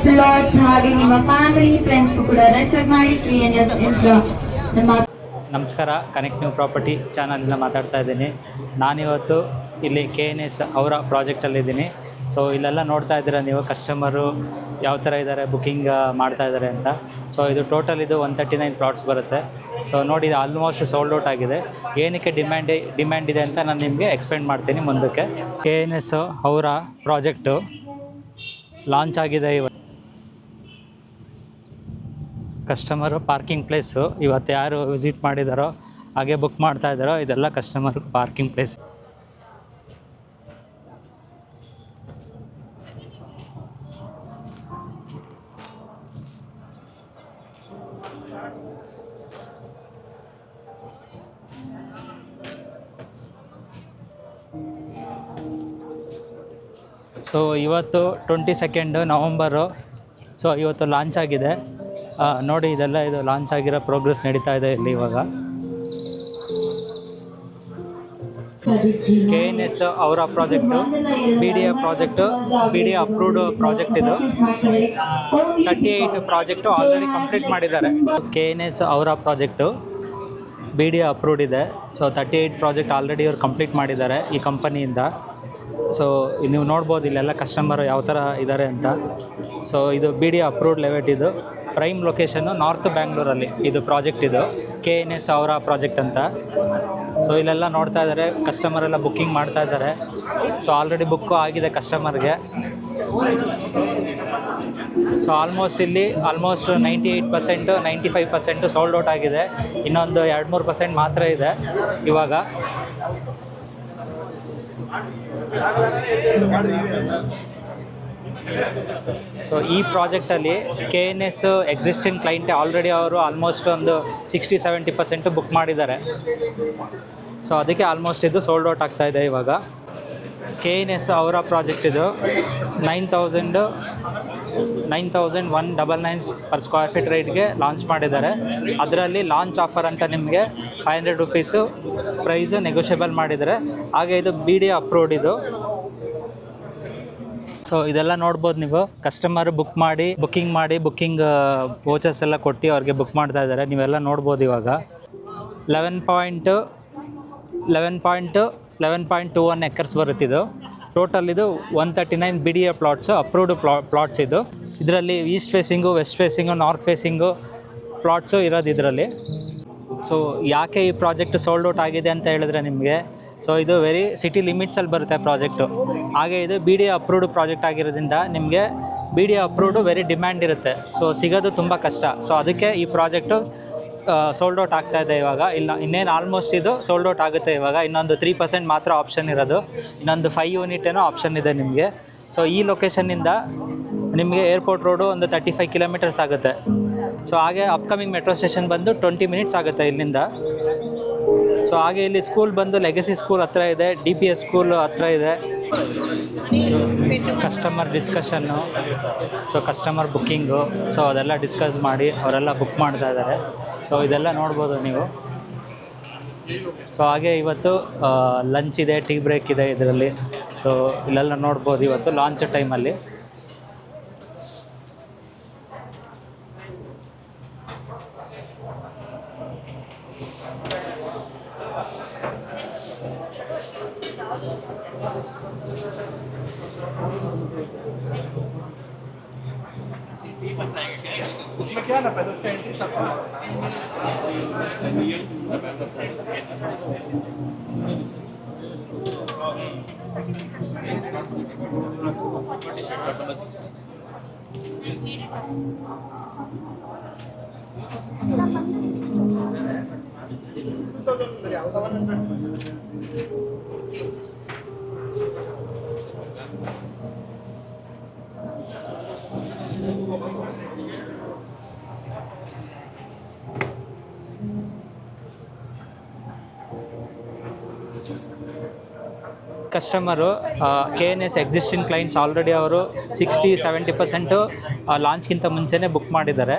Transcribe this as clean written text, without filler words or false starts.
Plots ಹಾಗೆ ನಿಮ್ಮ family ಫ್ರೆಂಡ್ಸ್ಗೂ ಕೂಡ ರೆಫರ್ ಮಾಡಿ KNS Infra. ನಮಸ್ಕಾರ, ಕನೆಕ್ಟ್ ನ್ಯೂ ಪ್ರಾಪರ್ಟಿ ಚಾನಲಿಂದ ಮಾತಾಡ್ತಾ ಇದ್ದೀನಿ. ನಾನಿವತ್ತು ಇಲ್ಲಿ KNS ಅವರ ಪ್ರಾಜೆಕ್ಟಲ್ಲಿದ್ದೀನಿ. ಸೊ ಇಲ್ಲೆಲ್ಲ ನೋಡ್ತಾ ಇದ್ದೀರಾ ನೀವು, ಕಸ್ಟಮರು ಯಾವ ಥರ ಇದ್ದಾರೆ, ಬುಕ್ಕಿಂಗ್ ಮಾಡ್ತಾ ಇದ್ದಾರೆ ಅಂತ. ಸೊ ಇದು ಟೋಟಲ್ ಇದು 139 ಪ್ಲಾಟ್ಸ್ ಬರುತ್ತೆ. ಸೊ ನೋಡಿ, ಆಲ್ಮೋಸ್ಟ್ ಸೋಲ್ಡ್ ಔಟ್ ಆಗಿದೆ. ಏನಕ್ಕೆ ಡಿಮ್ಯಾಂಡ್ ಇದೆ ಅಂತ ನಾನು ನಿಮಗೆ ಎಕ್ಸ್ಪ್ಲೇನ್ ಮಾಡ್ತೀನಿ ಮುಂದಕ್ಕೆ. KNS ಅವರ ಪ್ರಾಜೆಕ್ಟು ಲಾಂಚ್ ಆಗಿದೆ ಇವತ್ತು. ಕಸ್ಟಮರು ಪಾರ್ಕಿಂಗ್ ಪ್ಲೇಸು ಇವತ್ತು ಯಾರು ವಿಸಿಟ್ ಮಾಡಿದಾರೋ ಹಾಗೆ ಬುಕ್ ಮಾಡ್ತಾ ಇದ್ದಾರೋ ಇದೆಲ್ಲ ಕಸ್ಟಮರ್ ಪಾರ್ಕಿಂಗ್ ಪ್ಲೇಸ್. ಸೊ ಇವತ್ತು 22 ನವಂಬರು. ಸೊ ಇವತ್ತು ಲಾಂಚ್ ಆಗಿದೆ. ನೋಡಿ, ಇದೆಲ್ಲ ಇದು ಲಾಂಚ್ ಆಗಿರೋ ಪ್ರೋಗ್ರೆಸ್ ನಡೀತಾ ಇದೆ ಇಲ್ಲಿ ಇವಾಗ. KNS ಅವರ project BDA project, BDA approved project ಇದು. 38 ಪ್ರಾಜೆಕ್ಟು ಆಲ್ರೆಡಿ ಕಂಪ್ಲೀಟ್ ಮಾಡಿದ್ದಾರೆ. KNS ಅವರ ಪ್ರಾಜೆಕ್ಟು BDA ಅಪ್ರೂವ್ಡ್ ಇದೆ. ಸೊ 38 ಪ್ರಾಜೆಕ್ಟ್ ಆಲ್ರೆಡಿ ಇವ್ರು ಕಂಪ್ಲೀಟ್ ಮಾಡಿದ್ದಾರೆ ಈ ಕಂಪನಿಯಿಂದ. ಸೊ ನೀವು ನೋಡ್ಬೋದು ಇಲ್ಲೆಲ್ಲ ಕಸ್ಟಮರು ಯಾವ ಥರ ಇದ್ದಾರೆ ಅಂತ. ಸೊ ಇದು BDA ಅಪ್ರೂವ್ಡ್ ಲೆವೆಟ್. ಇದು ಪ್ರೈಮ್ ಲೊಕೇಶನ್ನು ನಾರ್ತ್ ಬ್ಯಾಂಗ್ಳೂರಲ್ಲಿ ಇದು ಪ್ರಾಜೆಕ್ಟ್. ಇದು KNS ಅವರ ಪ್ರಾಜೆಕ್ಟ್ ಅಂತ. ಸೊ ಇಲ್ಲೆಲ್ಲ ನೋಡ್ತಾ ಇದ್ದಾರೆ, ಕಸ್ಟಮರೆಲ್ಲ ಬುಕ್ಕಿಂಗ್ ಮಾಡ್ತಾ ಇದ್ದಾರೆ. ಸೊ ಆಲ್ರೆಡಿ ಬುಕ್ಕು ಆಗಿದೆ ಕಸ್ಟಮರ್ಗೆ. ಸೊ ಇಲ್ಲಿ ಆಲ್ಮೋಸ್ಟ್ 98%, 95% ಸೋಲ್ಡ್ ಔಟ್ ಆಗಿದೆ. ಇನ್ನೊಂದು 2-3% ಮಾತ್ರ ಇದೆ ಇವಾಗ. ಸೊ ಈ ಪ್ರಾಜೆಕ್ಟಲ್ಲಿ KNS ಎಕ್ಸಿಸ್ಟಿಂಗ್ ಕ್ಲೈಂಟೇ ಆಲ್ರೆಡಿ ಅವರು ಆಲ್ಮೋಸ್ಟ್ ಒಂದು 60-70% ಬುಕ್ ಮಾಡಿದ್ದಾರೆ. ಸೊ ಅದಕ್ಕೆ ಆಲ್ಮೋಸ್ಟ್ ಇದು ಸೋಲ್ಡ್ ಔಟ್ ಆಗ್ತಾ ಇದೆ ಇವಾಗ. KNS ಅವರ ಪ್ರಾಜೆಕ್ಟ್ ಇದು 9,199 ಪರ್ ಸ್ಕ್ವೇರ್ ಫೀಟ್ ರೇಟ್ಗೆ ಲಾಂಚ್ ಮಾಡಿದ್ದಾರೆ. ಅದರಲ್ಲಿ ಲಾಂಚ್ ಆಫರ್ ಅಂತ ನಿಮಗೆ 500 ರುಪೀಸು ಪ್ರೈಸು ನೆಗೋಷಿಯಬಲ್ ಮಾಡಿದ್ದಾರೆ. ಹಾಗೆ ಇದು BDA ಅಪ್ರೂವ್ಡ್ ಇದು. ಸೊ ಇದೆಲ್ಲ ನೋಡ್ಬೋದು ನೀವು, ಕಸ್ಟಮರ್ ಬುಕ್ಕಿಂಗ್ ಮಾಡಿ ಬುಕ್ಕಿಂಗ್ ವೋಚರ್ಸ್ ಎಲ್ಲ ಕೊಟ್ಟು ಅವ್ರಿಗೆ ಬುಕ್ ಮಾಡ್ತಾ ಇದ್ದಾರೆ. ನೀವೆಲ್ಲ ನೋಡ್ಬೋದು ಇವಾಗ. 11.21 ಎಕರ್ಸ್ ಬರುತ್ತಿದ್ದು. ಟೋಟಲ್ ಇದು 139 BDA ಪ್ಲಾಟ್ಸು, ಅಪ್ರೂವ್ಡ್ ಪ್ಲಾಟ್ಸ್ ಇದು. ಇದರಲ್ಲಿ east facing, west facing, north facing plots ಇರೋದು ಇದರಲ್ಲಿ. ಸೊ ಯಾಕೆ ಈ ಪ್ರಾಜೆಕ್ಟ್ ಸೋಲ್ಡ್ ಔಟ್ ಆಗಿದೆ ಅಂತ ಹೇಳಿದ್ರೆ ನಿಮಗೆ, ಸೊ ಇದು ವೆರಿ ಸಿಟಿ ಲಿಮಿಟ್ಸಲ್ಲಿ ಬರುತ್ತೆ ಪ್ರಾಜೆಕ್ಟು. ಹಾಗೆ ಇದು BDA ಅಪ್ರೂವ್ಡ್ ಪ್ರಾಜೆಕ್ಟ್ ಆಗಿರೋದ್ರಿಂದ ನಿಮಗೆ BDA ಅಪ್ರೂವ್ಡು ವೆರಿ ಡಿಮ್ಯಾಂಡ್ ಇರುತ್ತೆ. ಸೊ ಸಿಗೋದು ತುಂಬ ಕಷ್ಟ. ಸೊ ಅದಕ್ಕೆ ಈ ಪ್ರಾಜೆಕ್ಟು ಸೋಲ್ಡ್ ಔಟ್ ಆಗ್ತಾ ಇದೆ ಇವಾಗ. ಇನ್ನೇನು ಆಲ್ಮೋಸ್ಟ್ ಇದು ಸೋಲ್ಡ್ ಔಟ್ ಆಗುತ್ತೆ ಇವಾಗ. ಇನ್ನೊಂದು 3% ಮಾತ್ರ ಆಪ್ಷನ್ ಇರೋದು. ಇನ್ನೊಂದು 5 ಯೂನಿಟ್ ಏನೋ ಆಪ್ಷನ್ ಇದೆ ನಿಮಗೆ. ಸೊ ಈ ಲೊಕೇಶನ್ನಿಂದ ನಿಮಗೆ ಏರ್ಪೋರ್ಟ್ ರೋಡು ಒಂದು 35 ಕಿಲೋಮೀಟರ್ಸ್ ಆಗುತ್ತೆ. ಸೊ ಹಾಗೆ ಅಪ್ಕಮಿಂಗ್ ಮೆಟ್ರೋ ಸ್ಟೇಷನ್ ಬಂದು 20 ಮಿನಿಟ್ಸ್ ಆಗುತ್ತೆ ಇಲ್ಲಿಂದ. ಸೊ ಹಾಗೆ ಇಲ್ಲಿ ಸ್ಕೂಲ್ ಬಂದು ಲೆಗಸಿ ಸ್ಕೂಲ್ ಹತ್ರ ಇದೆ, DPS ಸ್ಕೂಲ್ ಹತ್ರ ಇದೆ. So customer discussion, so customer booking, so ಅದೆಲ್ಲ ಡಿಸ್ಕಸ್ ಮಾಡಿ ಅವರೆಲ್ಲ ಬುಕ್ ಮಾಡ್ತಾ ಇದ್ದಾರೆ. ಸೊ ಇದೆಲ್ಲ ನೋಡ್ಬೋದು ನೀವು. ಸೊ ಹಾಗೆ ಇವತ್ತು ಲಂಚ್ ಇದೆ, ಟೀ ಬ್ರೇಕ್ ಇದೆ ಇದರಲ್ಲಿ. ಸೊ ಇಲ್ಲೆಲ್ಲ ನೋಡ್ಬೋದು ಇವತ್ತು ಲಾಂಚ್ ಟೈಮಲ್ಲಿ. उसमें क्या ना पहले उसका एंट्री सब sir customer KNS existing clients already ಅವರು 60-70% ಲಾಂಚ್ಗಿಂತ ಮುಂಚೆನೇ ಬುಕ್ ಮಾಡಿದ್ದಾರೆ.